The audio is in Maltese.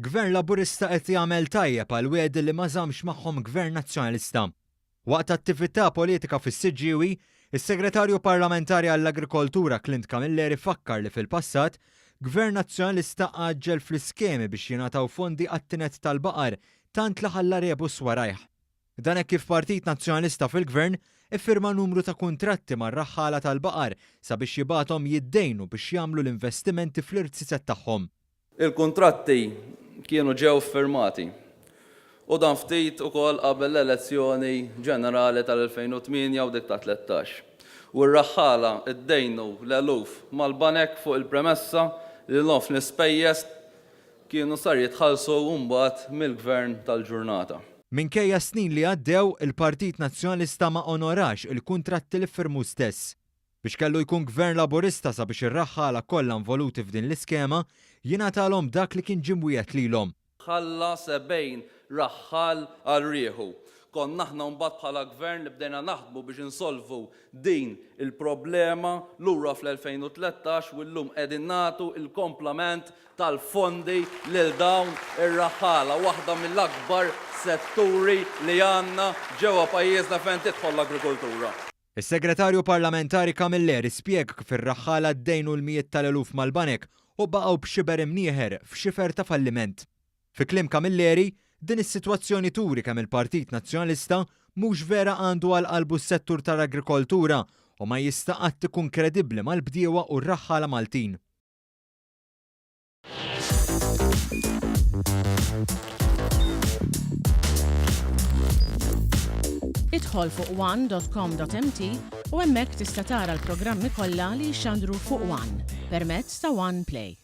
Gvern Laburista qed jagħmel tajjeb għal wiegħed li ma żammx magħhom Gvern Nazzjonalista. Waqt attività politika fis-Siġġiewi, is-Segretarju Parlamentari għall-Agrikoltura Clint Camilleri fakkar li fil-passat Gvern Nazzjonalista għaġġel fl-iskemi biex jingħataw fondi għat-tinet tal-baqar tant li ħalla rebus warajh. Dan hekk kif Partit Nazzjonalista fil-Gvern iffirma numru ta' kuntratti mar-raħħala tal-baqar sabiex jibgħathom jiddejnu biex jagħmlu l-investimenti fl-irtiset tagħhom. Il-kuntratti kienu ġew firmati u dan ftit ukoll qabel l-elezzjoni ġenerali tal-2008 u dik ta' 13. U r-raħħala iddejnu l-eluf mal-banek fuq il-premessa li l-nof l-ispejjeż kienu sar jitħallsu mbagħad mill-gvern tal-ġurnata. Minkejja snin li għaddew, il-Partit Nazzjonalista ma onorax il-kuntratti li firmu stess. Biex kellu jkun Gvern Laburista sabiex ir-raħħala kollha involuti f'din l-iskema, jingħatalhom dak li kien ġimwiet lilhom. Ħalla 70 raħħal għal rieħu. Konna aħna mbagħad bħala gvern li bdejna naħdmu biex insolvu din il-problema lura fl-2013 u llum qegħdin nagħtu il-komplement tal-fondi lil dawn ir-raħħala, waħda mill-akbar setturi li għandna ġewwa pajjiżna fejn tidħol l-agrikoltura. Is-Segretarju Parlamentari Camilleri spjega kif ir-raħħala ddejnu l-mijiet tal-eluf mal-banek u baqgħu b'xiber imnieħer f'xifer ta' falliment. Fi kliem Camilleri, din is-sitwazzjoni turi kemm il-Partit Nazzjonalista mhux vera għandu għal qalbu s-settur tal-agrikoltura u ma jista' qatt ikun kredibbli mal-bdiewa u r-raħħala Maltin. Idħol fuq one.com.mt u hemmhekk tista' tara l-programmi kollha li jxandru fuq One permezz ta' One Play.